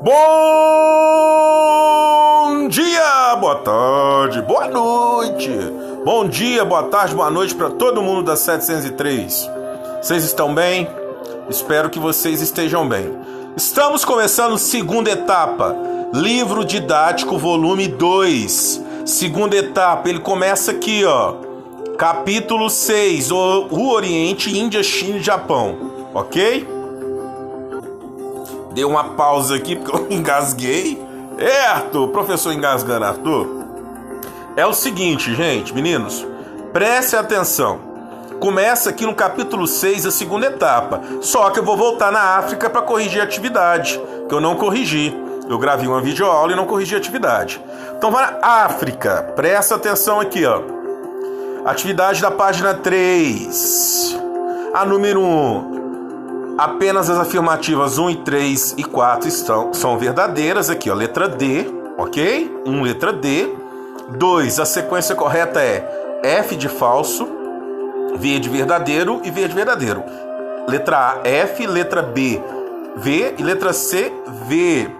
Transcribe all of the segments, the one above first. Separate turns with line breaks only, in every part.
Bom dia, boa tarde, boa noite. Bom dia, boa tarde, boa noite para todo mundo da 703. Vocês estão bem? Espero que vocês estejam bem. Estamos começando segunda etapa, livro didático volume 2. Segunda etapa, ele começa aqui, ó. Capítulo 6, o Oriente, Índia, China e Japão. Ok? Dei uma pausa aqui porque eu engasguei. Arthur, professor engasgando, Arthur. É o seguinte, gente, meninos, preste atenção. Começa aqui no capítulo 6, a segunda etapa. Só que eu vou voltar na África para corrigir a atividade, que eu não corrigi. Eu gravei uma videoaula e não corrigi a atividade. Então vai na África. Presta atenção aqui, ó. Atividade da página 3. A número 1. Apenas as afirmativas 1 e 3 e 4 são verdadeiras. Aqui, ó, letra D, ok? 1, letra D. 2, a sequência correta é F de falso, V de verdadeiro e V de verdadeiro. Letra A, F, letra B, V e letra C, V.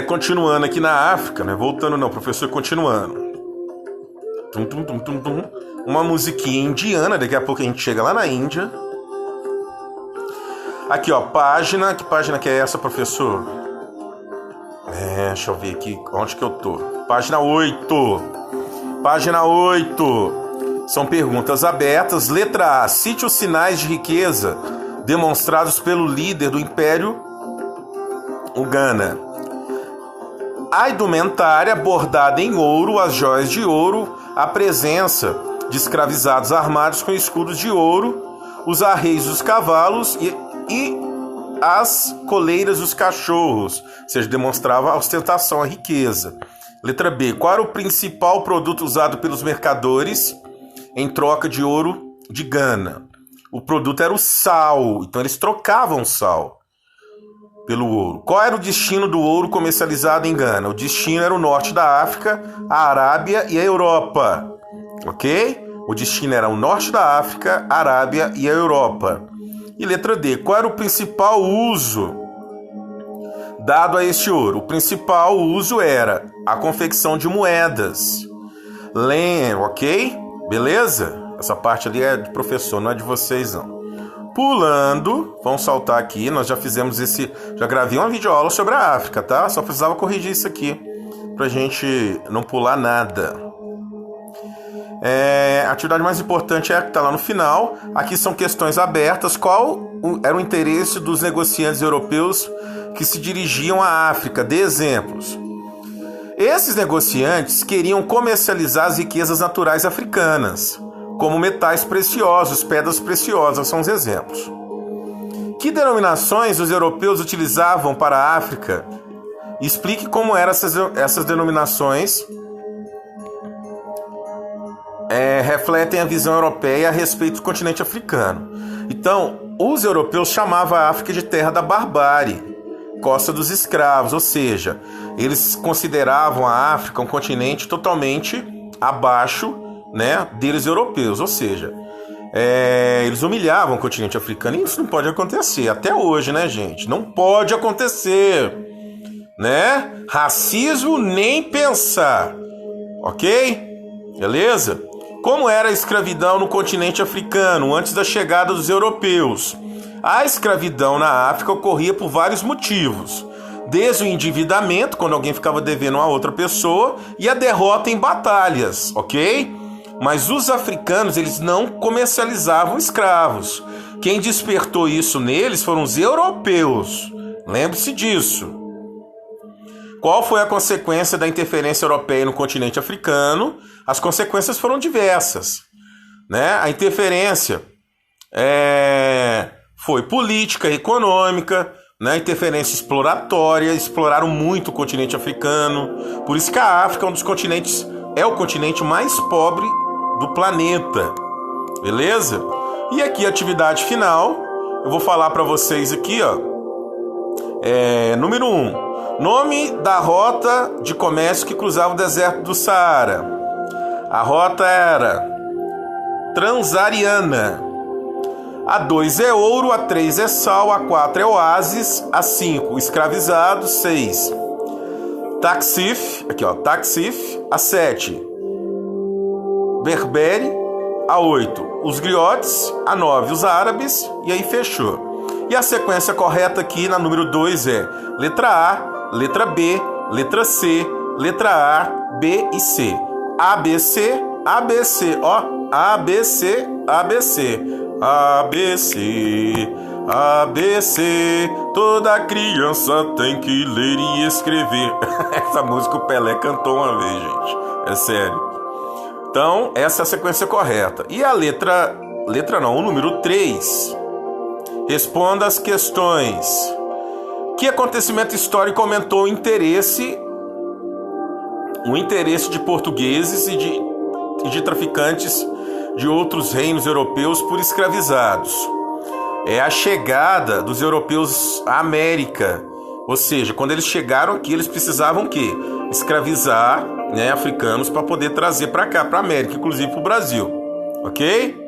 Continuando aqui na África, né? Voltando não, professor, continuando. Tum, tum, tum, tum, tum. Uma musiquinha indiana, daqui a pouco a gente chega lá na Índia. Aqui, ó, página. Que página que é essa, professor? Deixa eu ver aqui onde que eu tô. Página 8. Página 8. São perguntas abertas. Letra A. Cite os sinais de riqueza demonstrados pelo líder do Império, o Ghana. A indumentária bordada em ouro, as joias de ouro, a presença de escravizados armados com escudos de ouro, os arreios dos cavalos e as coleiras dos cachorros, ou seja, demonstrava a ostentação, a riqueza. Letra B. Qual era o principal produto usado pelos mercadores em troca de ouro de Gana? O produto era o sal, então eles trocavam sal pelo ouro. Qual era o destino do ouro comercializado em Gana? O destino era o norte da África, a Arábia e a Europa. Ok? O destino era o norte da África, a Arábia e a Europa. E letra D. Qual era o principal uso dado a este ouro? O principal uso era a confecção de moedas. Ok? Beleza? Essa parte ali é de professor, não é de vocês não. Pulando, vamos saltar aqui. Nós já fizemos já gravei uma videoaula sobre a África, tá? Só precisava corrigir isso aqui pra gente não pular nada. A atividade mais importante é a que está lá no final. Aqui são questões abertas. Qual era o interesse dos negociantes europeus que se dirigiam à África? Dê exemplos. Esses negociantes queriam comercializar as riquezas naturais africanas, como metais preciosos, pedras preciosas, são os exemplos. Que denominações os europeus utilizavam para a África? Explique como eram essas denominações. Refletem a visão europeia a respeito do continente africano. Então, os europeus chamavam a África de terra da barbárie, costa dos escravos, ou seja, eles consideravam a África um continente totalmente abaixo, né, deles europeus, ou seja, eles humilhavam o continente africano, e isso não pode acontecer, até hoje, né, gente? Não pode acontecer, né? Racismo nem pensar, ok? Beleza? Como era a escravidão no continente africano antes da chegada dos europeus? A escravidão na África ocorria por vários motivos. Desde o endividamento, quando alguém ficava devendo a outra pessoa, e a derrota em batalhas, ok? Mas os africanos, eles não comercializavam escravos. Quem despertou isso neles foram os europeus. Lembre-se disso. Qual foi a consequência da interferência europeia no continente africano? As consequências foram diversas, né? A interferência foi política, econômica, né? Interferência exploratória, exploraram muito o continente africano. Por isso que a África é o continente mais pobre do planeta, beleza? E aqui a atividade final, eu vou falar para vocês aqui, ó. Número 1. Nome da rota de comércio que cruzava o deserto do Saara. A rota era Transariana. A 2 é ouro, a 3 é sal, a 4 é oásis, a 5 escravizados, 6 Taxif, aqui ó, Taxif, a 7 Berbere, a 8 os griotes, a 9 os árabes, e aí fechou. E a sequência correta aqui na número 2 é letra A, letra B, letra C, letra A, B e C. ABC, ABC, ó, ABC, ABC, ABC, ABC, toda criança tem que ler e escrever. Essa música o Pelé cantou uma vez, gente, é sério. Então, essa é a sequência correta. E a o número 3, responda as questões. Que acontecimento histórico aumentou o interesse de portugueses e de traficantes de outros reinos europeus por escravizados? É a chegada dos europeus à América. Ou seja, quando eles chegaram aqui, eles precisavam o quê? Escravizar, né, africanos para poder trazer para cá, para a América, inclusive para o Brasil. Ok?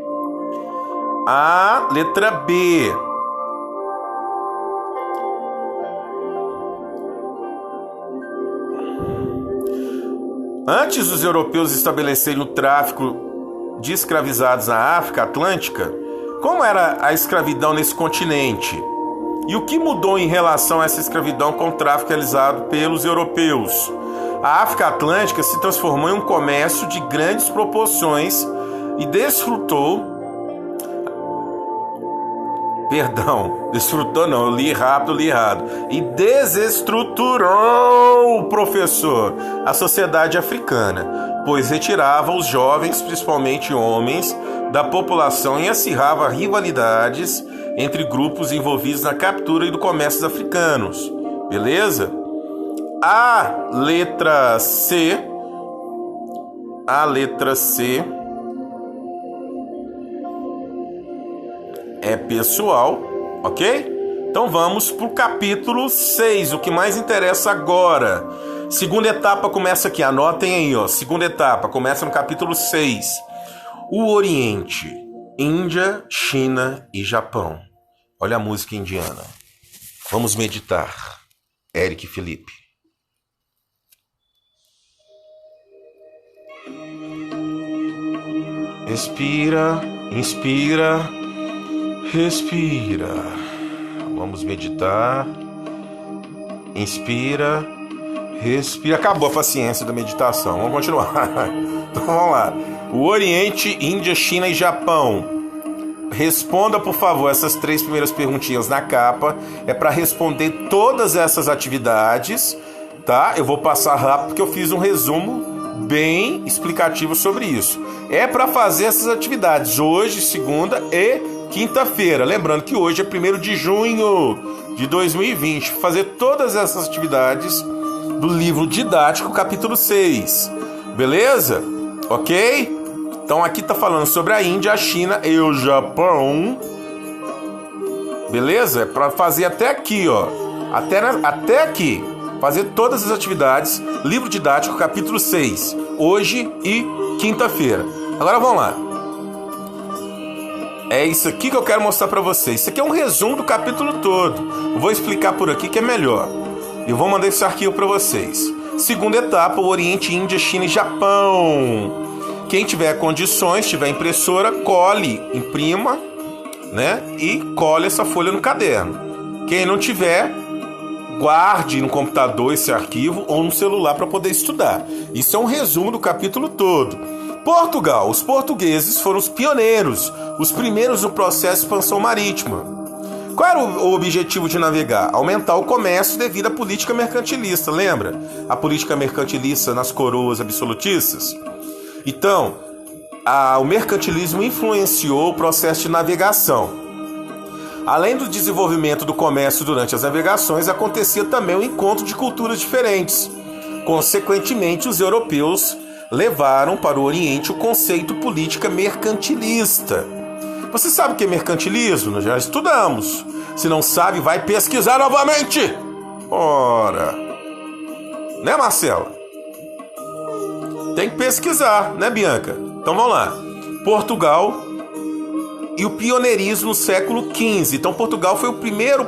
A letra B. Antes dos europeus estabelecerem o tráfico de escravizados na África Atlântica, como era a escravidão nesse continente? E o que mudou em relação a essa escravidão com o tráfico realizado pelos europeus? A África Atlântica se transformou em um comércio de grandes proporções e desfrutou não, eu li rápido, e desestruturou, professor, a sociedade africana, pois retirava os jovens, principalmente homens, da população e acirrava rivalidades entre grupos envolvidos na captura e do comércio dos africanos. Beleza? A letra C é pessoal, ok? Então vamos para o capítulo 6, o que mais interessa agora. Segunda etapa começa aqui, anotem aí, ó. Segunda etapa começa no capítulo 6. O Oriente, Índia, China e Japão. Olha a música indiana. Vamos meditar. Eric Felipe. Respira, inspira, respira. Vamos meditar. Inspira, respira. Acabou a paciência da meditação. Vamos continuar. Então vamos lá. O Oriente, Índia, China e Japão. Responda, por favor, essas 3 primeiras perguntinhas na capa. É para responder todas essas atividades, tá? Eu vou passar rápido porque eu fiz um resumo bem explicativo sobre isso. É para fazer essas atividades hoje, segunda e quinta-feira. Lembrando que hoje é 1º de junho de 2020. Fazer todas essas atividades do livro didático, capítulo 6. Beleza? Ok? Então aqui tá falando sobre a Índia, a China e o Japão. Beleza? É para fazer até aqui, ó. Até aqui. Fazer todas as atividades, livro didático, capítulo 6. Hoje e quinta-feira. Agora vamos lá. É isso aqui que eu quero mostrar para vocês. Isso aqui é um resumo do capítulo todo. Eu vou explicar por aqui que é melhor. Eu vou mandar esse arquivo para vocês. Segunda etapa, o Oriente, Índia, China e Japão. Quem tiver condições, tiver impressora, cole, imprima, né? E cole essa folha no caderno. Quem não tiver, guarde no computador esse arquivo ou no celular para poder estudar. Isso é um resumo do capítulo todo. Portugal. Os portugueses foram os pioneiros, os primeiros no processo de expansão marítima. Qual era o objetivo de navegar? Aumentar o comércio devido à política mercantilista, lembra? A política mercantilista nas coroas absolutistas? Então, o mercantilismo influenciou o processo de navegação. Além do desenvolvimento do comércio durante as navegações, acontecia também o encontro de culturas diferentes. Consequentemente, os europeus levaram para o Oriente o conceito política mercantilista. Você sabe o que é mercantilismo? Nós já estudamos. Se não sabe, vai pesquisar novamente. Ora, né, Marcela? Tem que pesquisar, né, Bianca? Então vamos lá. Portugal e o pioneirismo no século XV. Então Portugal foi o primeiro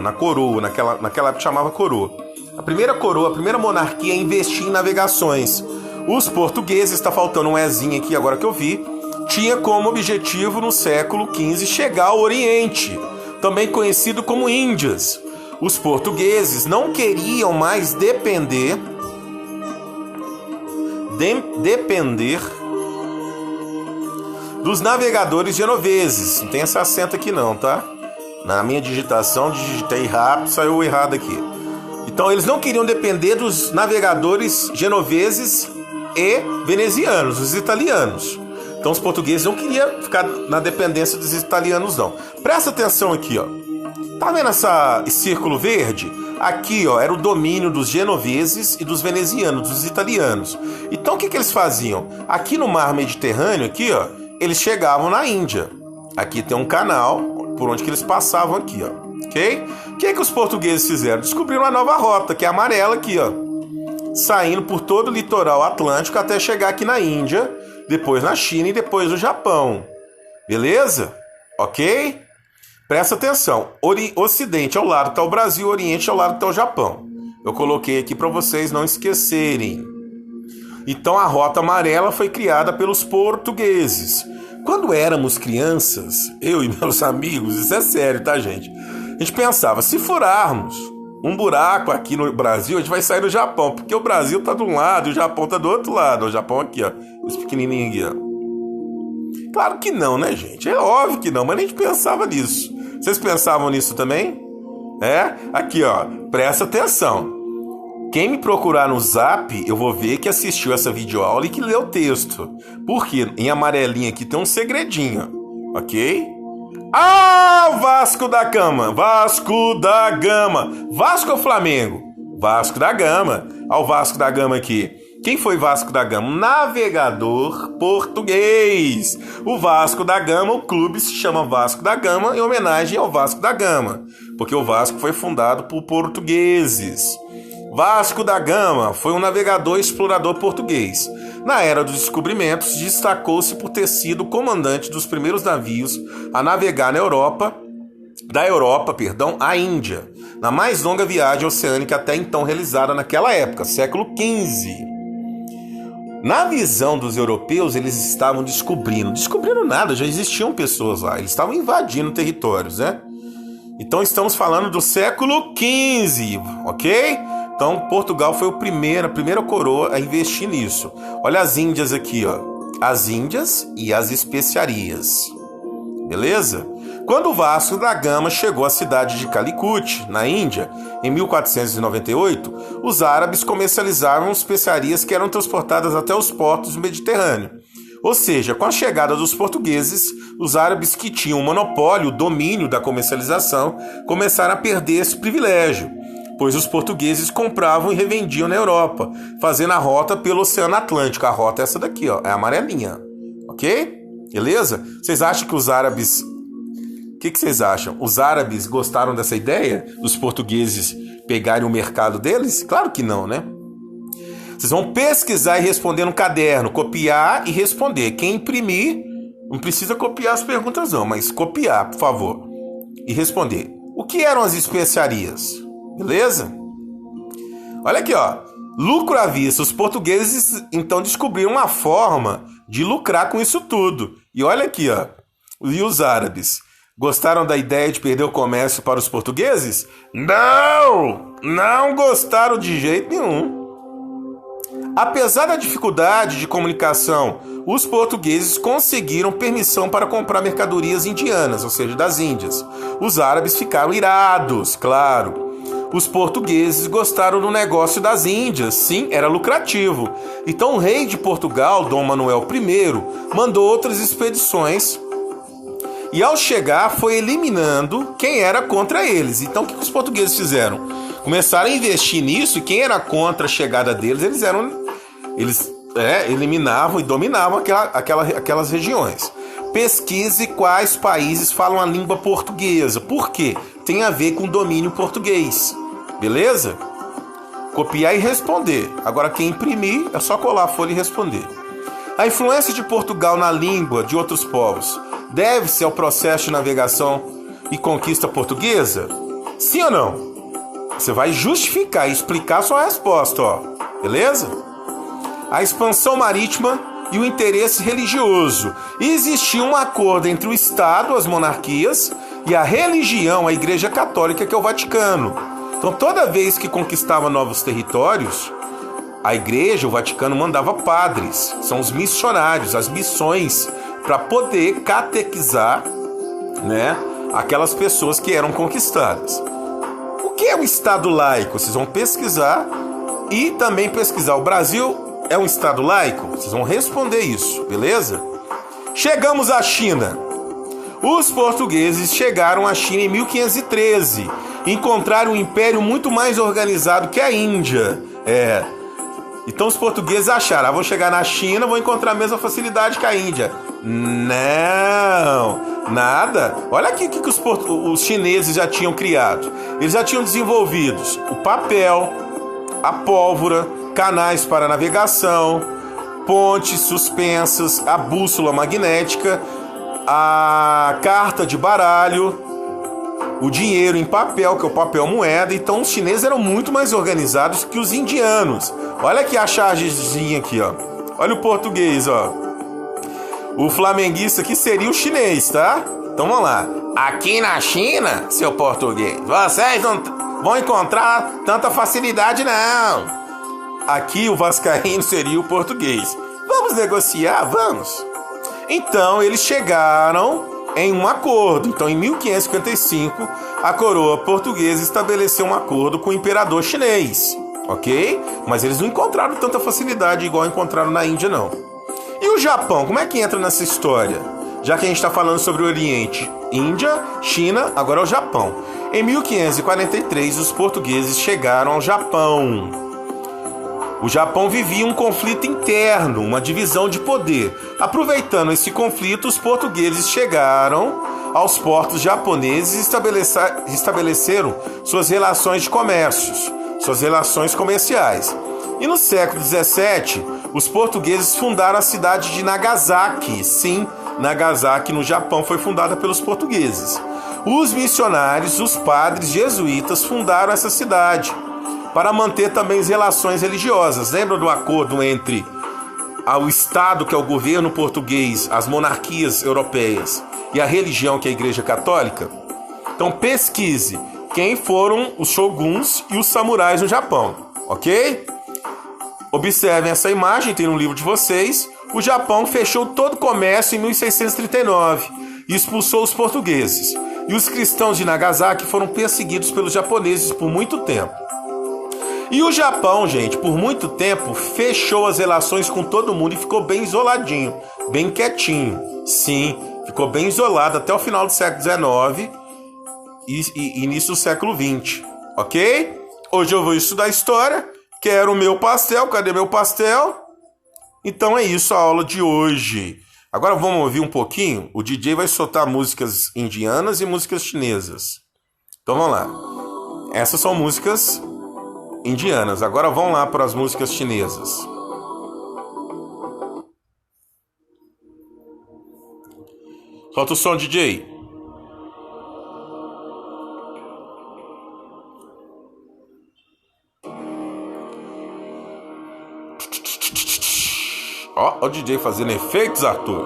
na coroa, naquela época chamava coroa. A primeira monarquia a investir em navegações. Os portugueses, está faltando um ezinho aqui agora que eu vi, tinha como objetivo no século XV chegar ao Oriente, também conhecido como Índias. Os portugueses não queriam mais depender dos navegadores genoveses. Não tem esse acento aqui não, tá? Na minha digitação, digitei rápido, saiu errado aqui. Então eles não queriam depender dos navegadores genoveses e venezianos, os italianos. Então os portugueses não queriam ficar na dependência dos italianos não. Presta atenção aqui, ó. Tá vendo esse círculo verde? Aqui, ó, era o domínio dos genoveses e dos venezianos, dos italianos. Então o que eles faziam? Aqui no mar Mediterrâneo, aqui, ó, eles chegavam na Índia. Aqui tem um canal por onde que eles passavam aqui, ó. Ok? O que os portugueses fizeram? Descobriram uma nova rota, que é a amarela aqui, ó. Saindo por todo o litoral atlântico até chegar aqui na Índia, depois na China e depois no Japão. Beleza? Ok? Presta atenção. Ocidente ao lado está o Brasil, Oriente ao lado está o Japão. Eu coloquei aqui para vocês não esquecerem. Então a rota amarela foi criada pelos portugueses. Quando éramos crianças, eu e meus amigos, isso é sério, tá, gente? A gente pensava, se furarmos um buraco aqui no Brasil, a gente vai sair do Japão, porque o Brasil tá de um lado e o Japão tá do outro lado. O Japão aqui, ó, esse pequenininho aqui, ó. Claro que não, né, gente? É óbvio que não, mas a gente pensava nisso. Vocês pensavam nisso também? Aqui, ó, presta atenção. Quem me procurar no Zap, eu vou ver que assistiu essa videoaula e que leu o texto. Porque em amarelinho aqui tem um segredinho, ok? Vasco da Gama! Vasco da Gama! Vasco ou Flamengo? Vasco da Gama. Olha o Vasco da Gama aqui. Quem foi Vasco da Gama? Um navegador português. O Vasco da Gama, o clube se chama Vasco da Gama em homenagem ao Vasco da Gama, porque o Vasco foi fundado por portugueses. Vasco da Gama foi um navegador e explorador português. Na Era dos Descobrimentos, destacou-se por ter sido o comandante dos primeiros navios a navegar da Europa à Índia, na mais longa viagem oceânica até então realizada naquela época, século XV. Na visão dos europeus, eles estavam descobrindo nada, já existiam pessoas lá, eles estavam invadindo territórios, né? Então estamos falando do século XV, ok? Então Portugal foi a primeira coroa a investir nisso. Olha as Índias aqui, ó. As Índias e as especiarias. Beleza? Quando Vasco da Gama chegou à cidade de Calicut, na Índia, em 1498, os árabes comercializavam especiarias que eram transportadas até os portos do Mediterrâneo. Ou seja, com a chegada dos portugueses, os árabes que tinham o monopólio, o domínio da comercialização, começaram a perder esse privilégio, pois os portugueses compravam e revendiam na Europa, fazendo a rota pelo Oceano Atlântico. A rota é essa daqui, ó, é a amarelinha, ok? Beleza? Vocês acham que os árabes... O que vocês acham? Os árabes gostaram dessa ideia? Dos portugueses pegarem o mercado deles? Claro que não, né? Vocês vão pesquisar e responder no caderno, copiar e responder. Quem imprimir, não precisa copiar as perguntas não, mas copiar, por favor, e responder. O que eram as especiarias? Beleza? Olha aqui, ó. Lucro à vista. Os portugueses, então, descobriram uma forma de lucrar com isso tudo. E olha aqui, ó. E os árabes? Gostaram da ideia de perder o comércio para os portugueses? Não gostaram de jeito nenhum. Apesar da dificuldade de comunicação, os portugueses conseguiram permissão para comprar mercadorias indianas, ou seja, das Índias. Os árabes ficaram irados, claro. Os portugueses gostaram do negócio das Índias, sim, era lucrativo. Então o rei de Portugal, Dom Manuel I, mandou outras expedições e ao chegar foi eliminando quem era contra eles. Então o que os portugueses fizeram? Começaram a investir nisso e quem era contra a chegada deles, eles eliminavam e dominavam aquelas regiões. Pesquise quais países falam a língua portuguesa. Por quê? Tem a ver com o domínio português. Beleza? Copiar e responder. Agora quem imprimir é só colar a folha e responder. A influência de Portugal na língua de outros povos deve-se ao processo de navegação e conquista portuguesa? Sim ou não? Você vai justificar e explicar a sua resposta, ó. Beleza? A expansão marítima e o interesse religioso. Existia um acordo entre o Estado, as monarquias, e a religião, a Igreja Católica, que é o Vaticano. Então, toda vez que conquistava novos territórios, a Igreja, o Vaticano, mandava padres, são os missionários, as missões, para poder catequizar, né, aquelas pessoas que eram conquistadas. O que é um Estado laico? Vocês vão pesquisar e também pesquisar. O Brasil é um Estado laico? Vocês vão responder isso, beleza? Chegamos à China. Os portugueses chegaram à China em 1513. Encontraram um império muito mais organizado que a Índia. Então os portugueses acharam, vou chegar na China, vou encontrar a mesma facilidade que a Índia. Não, nada. Olha aqui o que os chineses já tinham criado. Eles já tinham desenvolvido o papel, a pólvora, canais para navegação, pontes suspensas, a bússola magnética, a carta de baralho, o dinheiro em papel, que é o papel moeda. Então os chineses eram muito mais organizados que os indianos. Olha aqui a chargezinha aqui, ó. Olha o português, ó. O flamenguista aqui seria o chinês, tá? Então vamos lá. Aqui na China, seu português, vocês não vão encontrar tanta facilidade, não. Aqui o vascaíno seria o português. Vamos negociar? Vamos. Então eles chegaram em um acordo. Então em 1555 a coroa portuguesa estabeleceu um acordo com o imperador chinês, ok? Mas eles não encontraram tanta facilidade igual encontraram na Índia, não. E o Japão, como é que entra nessa história? Já que a gente está falando sobre o Oriente, Índia, China, agora é o Japão. Em 1543 os portugueses chegaram ao Japão. O Japão vivia um conflito interno, uma divisão de poder. Aproveitando esse conflito, os portugueses chegaram aos portos japoneses e estabeleceram suas relações de comércios, suas relações comerciais. E no século XVII, os portugueses fundaram a cidade de Nagasaki. Sim, Nagasaki, no Japão, foi fundada pelos portugueses. Os missionários, os padres jesuítas, fundaram essa cidade para manter também as relações religiosas. Lembra do acordo entre o Estado, que é o governo português, as monarquias europeias, e a religião, que é a Igreja Católica? Então pesquise quem foram os shoguns e os samurais no Japão, ok? Observem essa imagem, tem no livro de vocês. O Japão fechou todo o comércio em 1639 e expulsou os portugueses. E os cristãos de Nagasaki foram perseguidos pelos japoneses por muito tempo. E o Japão, gente, por muito tempo fechou as relações com todo mundo e ficou bem isoladinho, bem quietinho. Sim, ficou bem isolado até o final do século XIX e início do século XX, ok? Hoje eu vou estudar história. Quero o meu pastel, cadê meu pastel? Então é isso a aula de hoje. Agora vamos ouvir um pouquinho. O DJ vai soltar músicas indianas e músicas chinesas. Então vamos lá. Essas são músicas indianas. Agora vamos lá para as músicas chinesas. Solta o som, DJ. Ó o DJ fazendo efeitos, Arthur.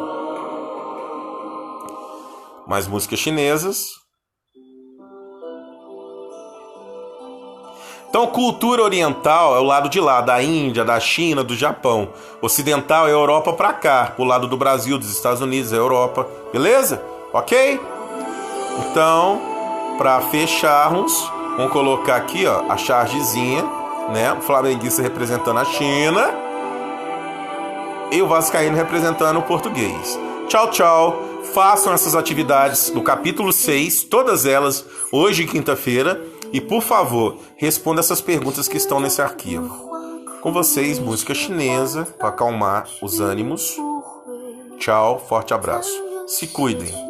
Mais músicas chinesas. Então, cultura oriental é o lado de lá, da Índia, da China, do Japão. Ocidental é a Europa pra cá, pro lado do Brasil, dos Estados Unidos, a Europa. Beleza? Ok? Então, pra fecharmos, vamos colocar aqui, ó, a chargezinha, né? O flamenguista representando a China e o vascaíno representando o português. Tchau, tchau. Façam essas atividades do capítulo 6, todas elas, hoje, quinta-feira. E, por favor, responda essas perguntas que estão nesse arquivo. Com vocês, música chinesa, para acalmar os ânimos. Tchau, forte abraço. Se cuidem.